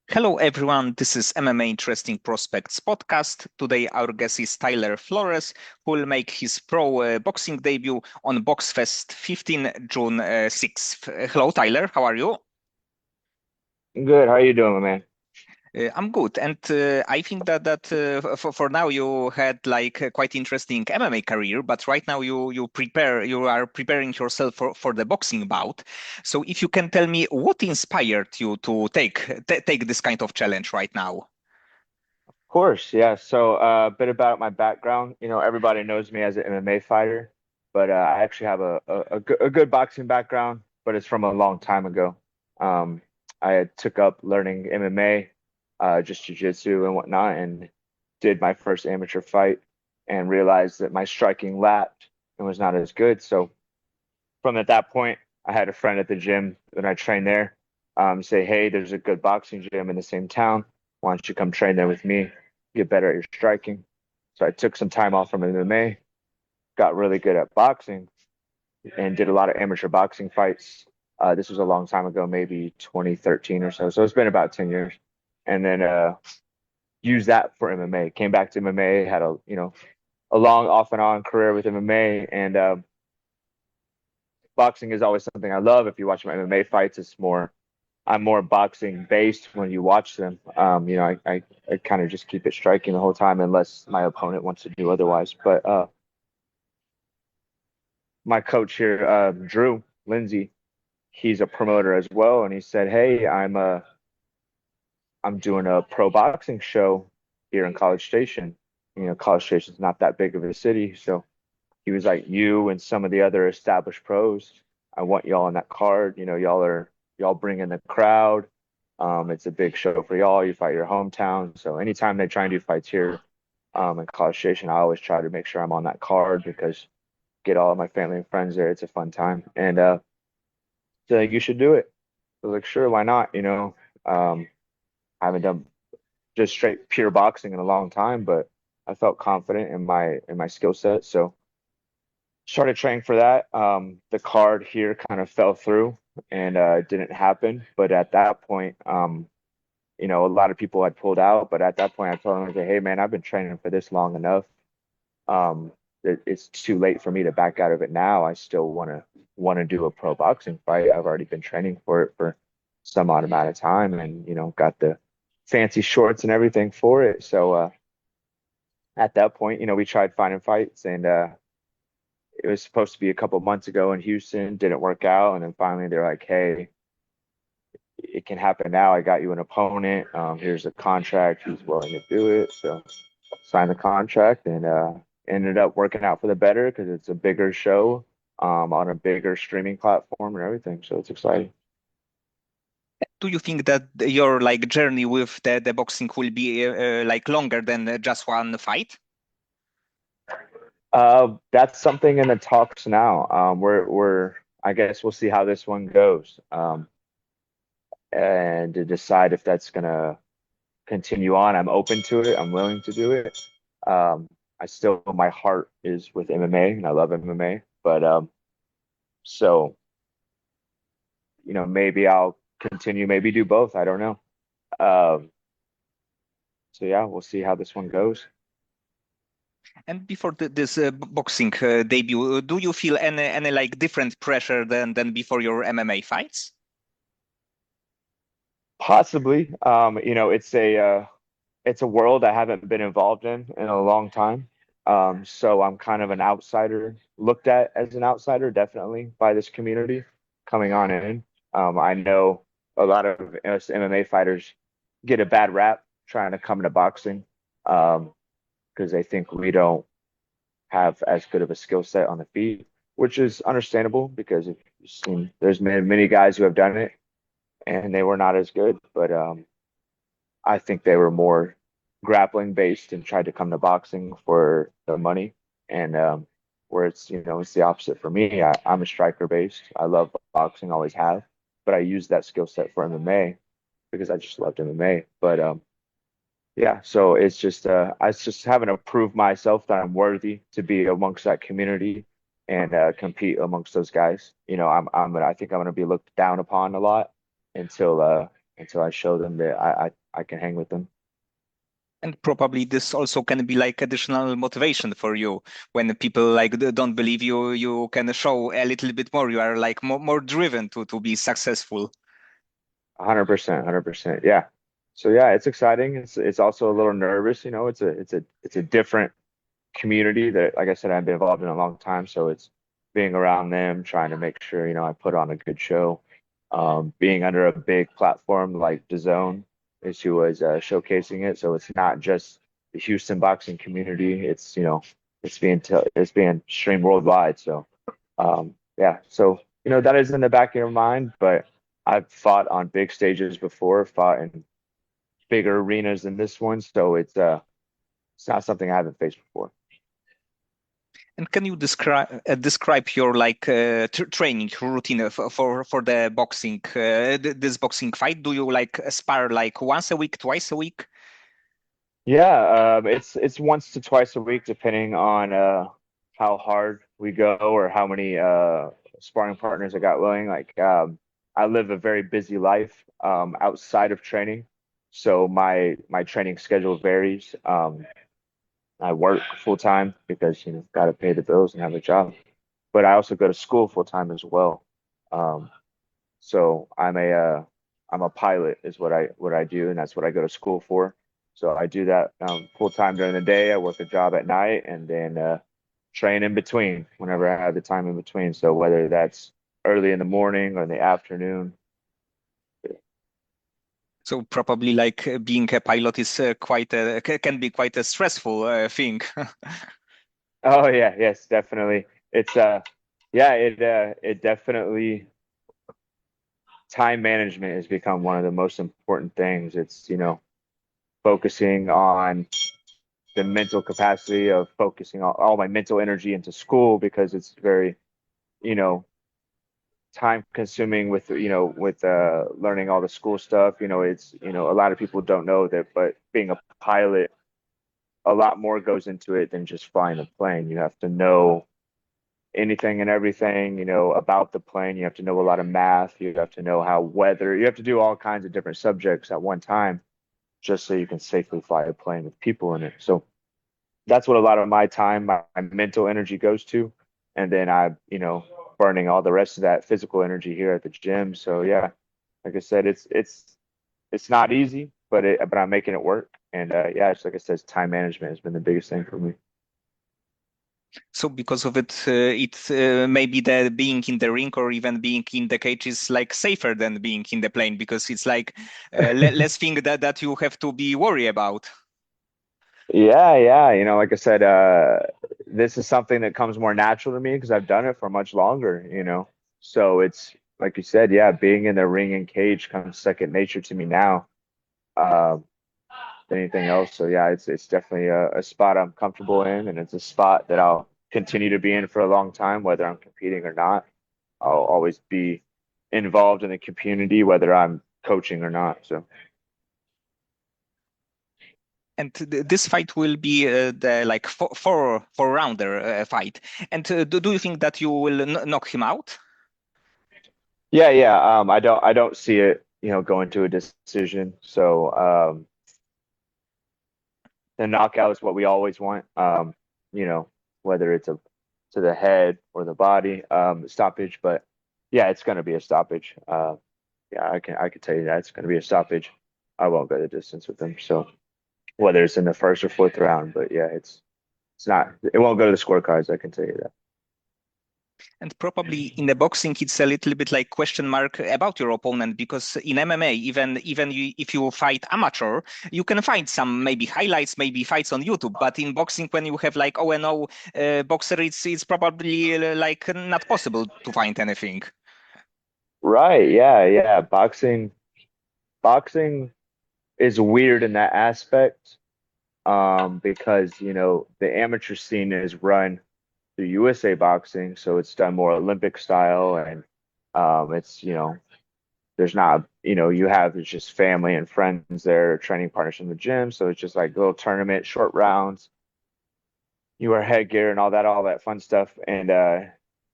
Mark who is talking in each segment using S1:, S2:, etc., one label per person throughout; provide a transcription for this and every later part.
S1: Hello, everyone. This is MMA Interesting Prospects podcast. Today, our guest is Tyler Flores, who will make his pro boxing debut on BOXFEST 15, June 6th. Hello, Tyler. How are you?
S2: Good. How are you doing, my man?
S1: I'm good, and I think that for now you had like a quite interesting MMA career, but right now you are preparing yourself for the boxing bout. So if you can tell me what inspired you to take this kind of challenge right now?
S2: Of course, yeah. So, a bit about my background. Everybody knows me as an MMA fighter, but I actually have a good boxing background, but it's from a long time ago. Um, I had took up learning MMA, just jiu-jitsu and whatnot, and did my first amateur fight and realized that my striking lacked and was not as good. So, from at that point, I had a friend at the gym when I trained there, say, "Hey, there's a good boxing gym in the same town. Why don't you come train there with me? Get better at your striking." So I took some time off from MMA, got really good at boxing, and did a lot of amateur boxing fights. This was a long time ago, maybe 2013 or so. So it's been about 10 years. And then used that for MMA. Came back to MMA, had a long off and on career with MMA, and boxing is always something I love. If you watch my MMA fights, I'm more boxing based when you watch them. I kind of just keep it striking the whole time unless my opponent wants to do otherwise. But my coach here, Drew Lindsay, he's a promoter as well, and he said, "Hey, I'm doing a pro boxing show here in College Station. College Station's not that big of a city, so he was like, you and some of the other established pros, I want y'all on that card. Y'all bring in the crowd. It's a big show for y'all. You fight your hometown. So anytime they try and do fights here in College Station, I always try to make sure I'm on that card because get all of my family and friends there. It's a fun time. And so like, you should do it. I was like, sure, why not? I haven't done just straight pure boxing in a long time, but I felt confident in my skill set. So started training for that. The card here kind of fell through and it didn't happen. But at that point, a lot of people had pulled out. But at that point, I told them, hey, man, I've been training for this long enough. It's too late for me to back out of it now. I still want to do a pro boxing fight. I've already been training for it for some odd amount of time, and got the fancy shorts and everything for it. So at that point, we tried finding fights and it was supposed to be a couple months ago in Houston, didn't work out, and then finally they're like, "Hey, it can happen now. I got you an opponent. Here's a contract. He's willing to do it." So signed the contract and ended up working out for the better because it's a bigger show on a bigger streaming platform and everything. So it's exciting.
S1: Do you think that your like journey with the boxing will be like longer than just one fight?
S2: That's something in the talks now. We're I guess we'll see how this one goes. And to decide if that's gonna continue on. I'm open to it. I'm willing to do it. I still, my heart is with MMA and I love MMA, but so maybe I'll continue, maybe do both. I don't know. Um, so yeah, we'll see how this one goes.
S1: And before this boxing debut, do you feel any like different pressure than before your MMA fights?
S2: Possibly. It's a world I haven't been involved in a long time. So I'm kind of an outsider, looked at as an outsider, definitely by this community coming on in. I know a lot of us MMA fighters get a bad rap trying to come into boxing, because they think we don't have as good of a skill set on the feet, which is understandable because if you've seen, there's many guys who have done it and they were not as good. But I think they were more grappling based and tried to come to boxing for the money. And where it's the opposite for me. I'm a striker based. I love boxing, always have, but I use that skill set for MMA because I just loved MMA. But yeah, so it's just having to prove myself that I'm worthy to be amongst that community and compete amongst those guys. I think I'm gonna be looked down upon a lot until until I show them that I can hang with them.
S1: And probably this also can be like additional motivation for you when people like don't believe you. You can show a little bit more. You are like more driven to be successful.
S2: 100%, 100%. Yeah. So yeah, it's exciting. It's also a little nervous, you know. It's a different community that, like I said, I've been involved in a long time. So it's being around them, trying to make sure, you know, I put on a good show. Being under a big platform like DAZN is who was showcasing it. So it's not just the Houston boxing community. It's, you know, it's being streamed worldwide. So yeah, so you know that is in the back of your mind, but I've fought on big stages before, fought in bigger arenas than this one, so it's not something I haven't faced before.
S1: And can you describe your like training routine for the boxing this boxing fight? Do you like spar like once a week, twice a week?
S2: Yeah, it's once to twice a week, depending on how hard we go or how many sparring partners I got willing. Like I live a very busy life outside of training, so my training schedule varies. I work full time because you know got to pay the bills and have a job, but I also go to school full time as well. Um, so I'm a pilot is what I do, and that's what I go to school for. So I do that full time during the day. I work a job at night, and then train in between whenever I have the time in between. So whether that's early in the morning or in the afternoon.
S1: So probably like being a pilot is quite can be quite a stressful thing.
S2: Oh yeah, yes, definitely. It's yeah, it definitely time management has become one of the most important things. It's, you know, focusing on the mental capacity of focusing all my mental energy into school because it's very, you know, time consuming with, you know, with learning all the school stuff. You know, it's, you know, a lot of people don't know that, but being a pilot, a lot more goes into it than just flying a plane. You have to know anything and everything, you know, about the plane. You have to know a lot of math. You have to know how weather, you have to do all kinds of different subjects at one time just so you can safely fly a plane with people in it. So that's what a lot of my time, my mental energy goes to. And then I, you know, burning all the rest of that physical energy here at the gym. So yeah, like I said, it's not easy, but I'm making it work. And yeah, it's like I said, time management has been the biggest thing for me.
S1: So because of it, maybe the being in the ring or even being in the cage is like safer than being in the plane because it's like less thing that you have to be worried about.
S2: Yeah, yeah. You know, like I said, this is something that comes more natural to me because I've done it for much longer, you know. So it's like you said, yeah, being in the ring and cage comes second nature to me now, uh, than anything else. So yeah, it's definitely a spot I'm comfortable in, and it's a spot that I'll continue to be in for a long time, whether I'm competing or not. I'll always be involved in the community, whether I'm coaching or not. So.
S1: And this fight will be the like four rounder fight. And do you think that you will knock him out?
S2: Yeah, yeah. I don't see it, you know, going to a decision. So the knockout is what we always want. You know, whether it's a to the head or the body, stoppage. But yeah, it's gonna be a stoppage. Yeah, I can tell you that it's gonna be a stoppage. I won't go the distance with them. So whether it's in the first or fourth round, but yeah, it's not it won't go to the scorecards, I can tell you that.
S1: And probably in the boxing, it's a little bit like question mark about your opponent because in MMA, even if you fight amateur, you can find some maybe highlights, maybe fights on YouTube. But in boxing, when you have like O&O boxer, it's probably like not possible to find anything.
S2: Right, yeah, yeah. Boxing is weird in that aspect. Because you know the amateur scene is run through USA Boxing, so it's done more Olympic style, and it's you know there's not you know you have it's just family and friends there, training partners from the gym, so it's just like little tournament, short rounds. You wear headgear and all that fun stuff, and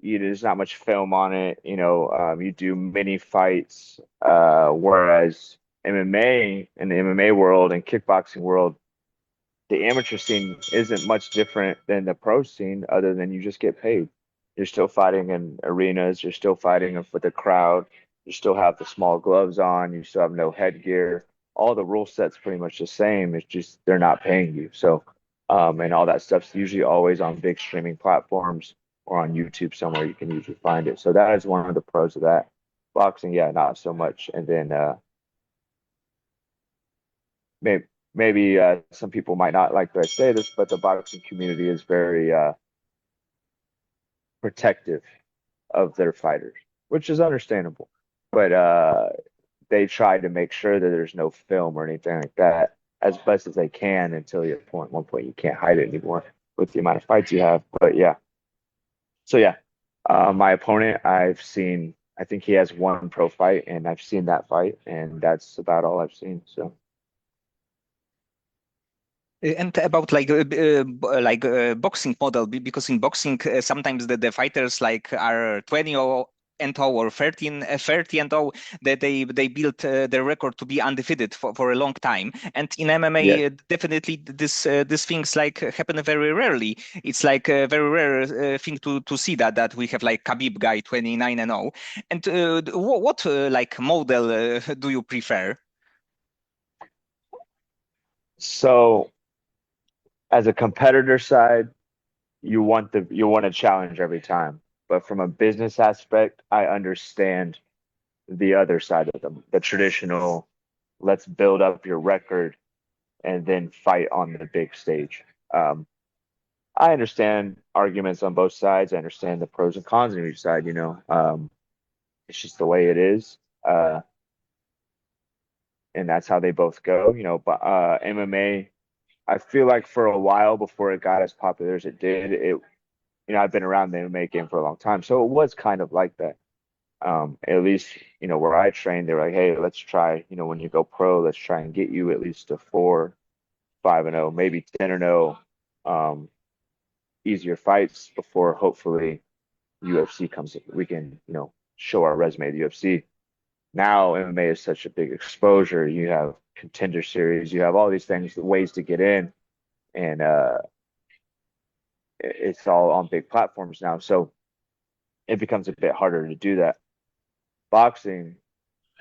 S2: there's not much film on it. You know, you do mini fights, whereas MMA in the MMA world and kickboxing world, the amateur scene isn't much different than the pro scene, other than you just get paid. You're still fighting in arenas, you're still fighting with the crowd, you still have the small gloves on, you still have no headgear. All the rule set's pretty much the same. It's just they're not paying you. So, and all that stuff's usually always on big streaming platforms or on YouTube somewhere you can usually find it. So that is one of the pros of that. Boxing, yeah, not so much. And then maybe some people might not like that I say this, but the boxing community is very protective of their fighters, which is understandable. But they try to make sure that there's no film or anything like that as best as they can until you point one point you can't hide it anymore with the amount of fights you have. But yeah, so yeah, my opponent I've seen. I think he has one pro fight, and I've seen that fight, and that's about all I've seen. So
S1: And about boxing model, because in boxing sometimes the fighters like are 20 and 0 or 30 and 0, that they build their record to be undefeated for a long time. And in
S2: yeah.
S1: MMA, definitely this things like happen very rarely. It's like a very rare thing to see that we have like Khabib guy 29 and 0. And what like model do you prefer?
S2: So as a competitor side, you want to challenge every time. But from a business aspect, I understand the other side of them, the traditional, let's build up your record and then fight on the big stage. I understand arguments on both sides. I understand the pros and cons on each side, you know. It's just the way it is. And that's how they both go, you know. But MMA, I feel like for a while before it got as popular as it did, I've been around the MMA game for a long time, so it was kind of like that. At least, where I trained, they were like, hey, let's try, when you go pro, let's try and get you at least to 4, 5-0, maybe 10-0, easier fights before hopefully UFC comes. We can, show our resume to the UFC. Now MMA is such a big exposure. You have contender series, you have all these things, ways to get in, and it's all on big platforms now. So it becomes a bit harder to do that. Boxing,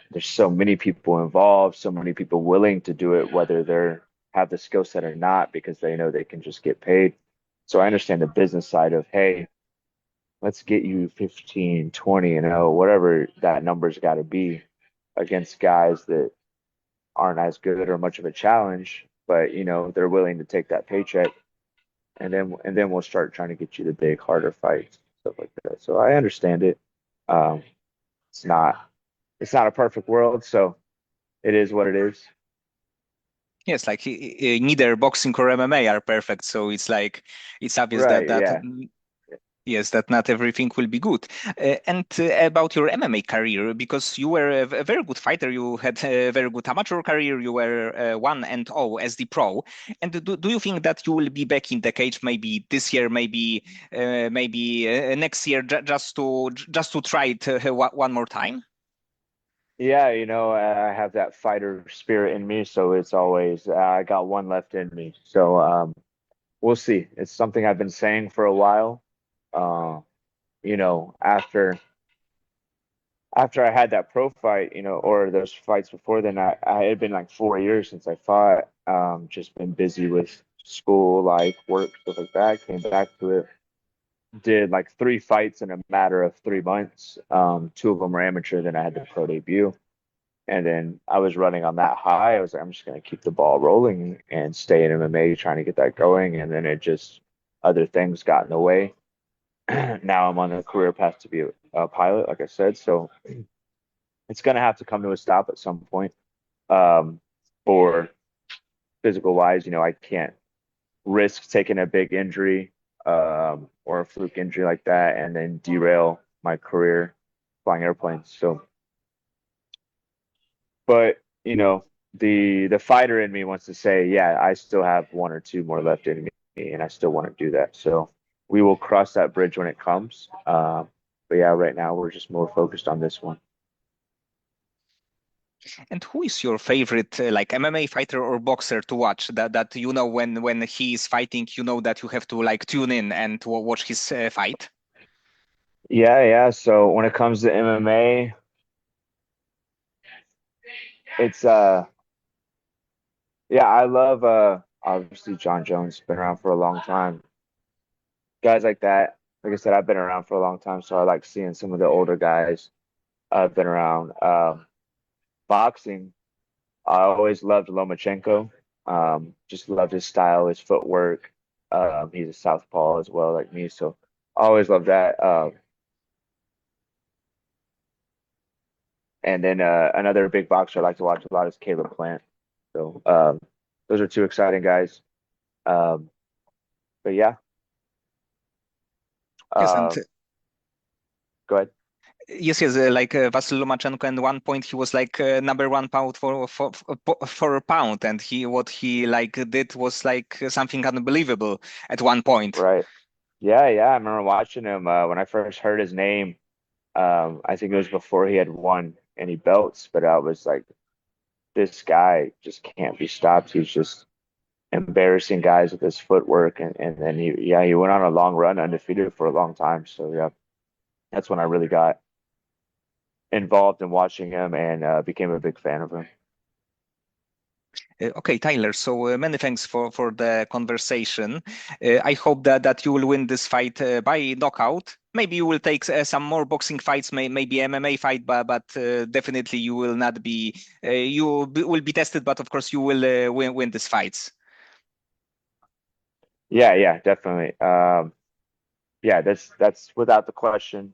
S2: there's so many people involved, so many people willing to do it, whether they're have the skill set or not, because they know they can just get paid. So I understand the business side of, hey, let's get you 15, 20, whatever that number's got to be against guys that aren't as good or much of a challenge, but they're willing to take that paycheck, and then we'll start trying to get you the big, harder fights, stuff like that. So I understand it. Um, it's not it's not a perfect world, so it is what it is.
S1: Yes, like neither boxing or MMA are perfect, so it's like it's obvious that
S2: Right, yeah.
S1: yes, that not everything will be good. And about your MMA career, because you were a very good fighter, you had a very good amateur career, you were 1 and 0 as the pro. And do you think that you will be back in the cage maybe this year, maybe next year, just to try it one more time?
S2: Yeah, I have that fighter spirit in me, so it's always I got one left in me. So we'll see. It's something I've been saying for a while. Uh, after I had that pro fight, or those fights before then, I had been like 4 years since I fought. Just been busy with school, life, work, stuff like that. Came back to it, did like 3 fights in a matter of 3 months. Two of them were amateur, then I had the pro debut. And then I was running on that high. I was like, I'm just going to keep the ball rolling and stay in MMA, trying to get that going. And then it just, other things got in the way. Now I'm on a career path to be a pilot, like I said. So it's going to have to come to a stop at some point. Um, for physical wise, I can't risk taking a big injury, or a fluke injury like that and then derail my career flying airplanes. So, but the fighter in me wants to say, yeah, I still have one or two more left in me, and I still want to do that. So we will cross that bridge when it comes. But yeah, right now we're just more focused on this one.
S1: And who is your favorite like MMA fighter or boxer to watch? That you know when he is fighting, you know that you have to like tune in and watch his fight.
S2: Yeah, yeah. So when it comes to MMA, it's yeah, I love obviously John Jones, been around for a long time. Guys like that. Like I said, I've been around for a long time, so I like seeing some of the older guys I've been around. Boxing, I always loved Lomachenko. Just loved his style, his footwork. He's a southpaw as well, like me, so I always loved that. And then another big boxer I like to watch a lot is Caleb Plant. So those are two exciting guys. Um, but yeah,
S1: Yes, and
S2: uh, go ahead.
S1: yes, yes, like Vasyl Lomachenko, and one point he was like number one pound for a pound, and he what he like did was like something unbelievable at one point.
S2: Right. Yeah, yeah. I remember watching him when I first heard his name. I think it was before he had won any belts, but I was like, this guy just can't be stopped. He's just embarrassing guys with his footwork, and then he went on a long run undefeated for a long time. So yeah, that's when I really got involved in watching him and became a big fan of him.
S1: Okay, Tyler. So many thanks for the conversation. I hope that you will win this fight by knockout. Maybe you will take some more boxing fights, maybe MMA fight, but definitely you will not be. Will be tested, but of course you will win these fights.
S2: Yeah, yeah, definitely. Yeah, that's without the question.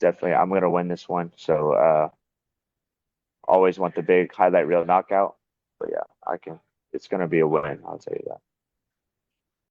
S2: Definitely, I'm gonna win this one. So always want the big highlight reel knockout. But yeah, I can. It's gonna be a win. I'll tell you that.